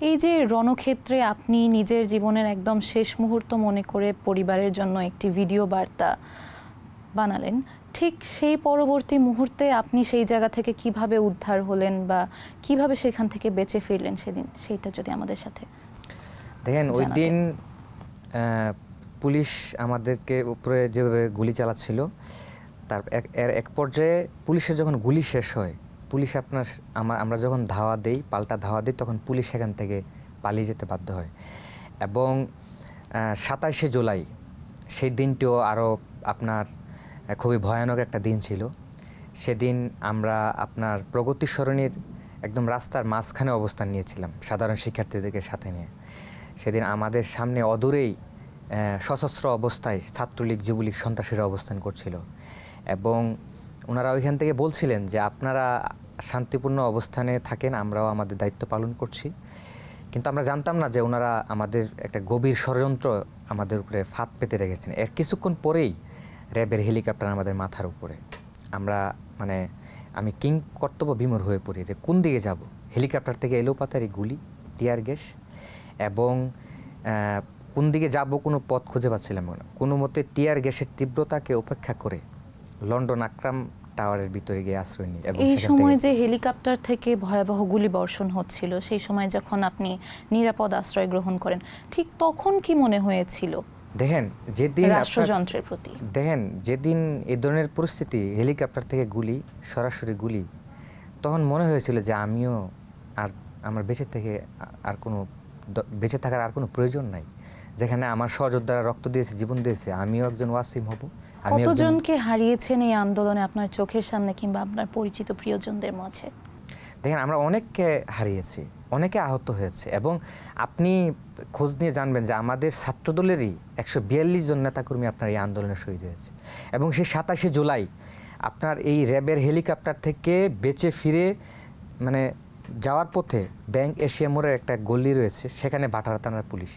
এই যে রণক্ষেত্রে আপনি নিজের জীবনের একদম শেষ মুহূর্ত মনে করে পরিবারের জন্য একটি ভিডিও বার্তা বানালেন, ঠিক সেই পরবর্তী মুহূর্তে আপনি সেই জায়গা থেকে কিভাবে উদ্ধার হলেন বা কিভাবে সেখান থেকে বেঁচে ফিরলেন সেদিন, সেইটা যদি আমাদের সাথে দেখেন ওই জানাতেন। দিন পুলিশ আমাদেরকে উপরে যেভাবে গুলি চালাচ্ছিল, তার এর এক পর্যায়ে পুলিশের যখন গুলি শেষ হয়, পুলিশ আমরা যখন ধাওয়া দেই, পাল্টা ধাওয়া দিই, তখন পুলিশ সেখান থেকে পালিয়ে যেতে বাধ্য হয়। এবং 27শে জুলাই সেই দিনটিও আরও আপনার খুবই ভয়ানক একটা দিন ছিল। সেদিন আমরা আপনার প্রগতি সরণির একদম রাস্তার মাঝখানে অবস্থান নিয়েছিলাম সাধারণ শিক্ষার্থীদেরকে সাথে নিয়ে। সেদিন আমাদের সামনে অদূরেই সশস্ত্র অবস্থায় ছাত্রলীগ যুবলীগ সন্ত্রাসীরা অবস্থান করছিল এবং ওনারা ওইখান থেকে বলছিলেন যে আপনারা শান্তিপূর্ণ অবস্থানে থাকেন, আমরাও আমাদের দায়িত্ব পালন করছি। কিন্তু আমরা জানতাম না যে ওনারা আমাদের একটা গভীর ষড়যন্ত্র আমাদের উপরে ফাঁদ পেতে রেখেছেন। এর কিছুক্ষণ পরেই র্যাবের হেলিকপ্টার আমাদের মাথার উপরে। আমি কিং কর্তব্য বিমূঢ় হয়ে পড়ি যে কোন দিকে যাব। হেলিকপ্টার থেকে এলোপাতারি গুলি, টিয়ার গ্যাস এবং কোন দিকে যাব কোনো পথ খুঁজে পাচ্ছিলাম না। কোনো মতে টিয়ার গ্যাসের তীব্রতাকে উপেক্ষা করে লন্ডন আকরাম টাওয়ারের ভিতরে গিয়ে আশ্রয় নিই। এবং এই সময় যে হেলিকপ্টার থেকে ভয়াবহ গুলি বর্ষণ হচ্ছিল, সেই সময় যখন আপনি নিরাপদ আশ্রয় গ্রহণ করেন, ঠিক তখন কি মনে হয়েছিল দেখেন যেদিন রাষ্ট্রযন্ত্রের প্রতি? দেখেন যেদিন এই ধরনের পরিস্থিতি, হেলিকপ্টার থেকে গুলি, সরাসরি গুলি, তখন মনে হয়েছিল যে আমিও আর আমার বেঁচে থাকার আর কোনো প্রয়োজন নাই। যেখানে আমার সহযোদ্ধারা রক্ত দিয়েছে, জীবন দিয়েছে, আমিও একজন ওয়াসিম হব। কতজনকে হারিয়েছেন এই আন্দোলনে আপনার চোখের সামনে কিংবা আপনার পরিচিত প্রিয়জনদের মাঝে? দেখেন আমরা অনেককে হারিয়েছি, অনেকে আহত হয়েছে এবং আপনি খোঁজ নিয়ে জানবেন যে আমাদের ছাত্রদলেরই 142 জন নেতাকর্মী আপনার এই আন্দোলনে শহীদ হয়েছে। এবং সেই 27শে জুলাই আপনার এই র্যাবের হেলিকপ্টার থেকে বেঁচে ফিরে যাওয়ার পথে ব্যাংক এশিয়া মোড়ের একটা গলি রয়েছে, সেখানে ভাটারা থানার পুলিশ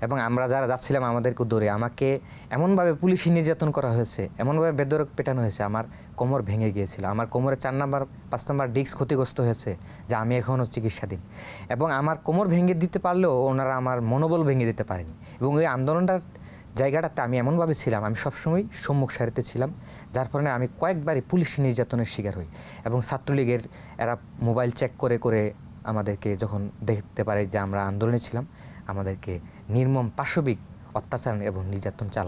এবং আমরা যারা যাচ্ছিলাম আমাদেরকে ধরে আমাকে এমনভাবে পুলিশি নির্যাতন করা হয়েছে, এমনভাবে বেদরক পেটানো হয়েছে, আমার কোমর ভেঙে গিয়েছিল। আমার কোমরে 4 নাম্বার 5 নাম্বার ডিস্ক ক্ষতিগ্রস্ত হয়েছে, যা আমি এখনও চিকিৎসাধীন। এবং আমার কোমর ভেঙে দিতে পারলেও ওনারা আমার মনোবল ভেঙে দিতে পারেনি। এবং ওই আন্দোলনটার জায়গাটাতে আমি এমনভাবে ছিলাম, আমি সবসময় সম্মুখ সারিতে ছিলাম, যার ফলে আমি কয়েকবারই পুলিশি নির্যাতনের শিকার হই। এবং ছাত্রলীগের এরা মোবাইল চেক করে করে আমাদেরকে যখন দেখতে পারে যে আমরা আন্দোলনে ছিলাম, আমাদেরকে নির্মম পাশবিক অত্যাচার এবং নির্যাতন চালায়।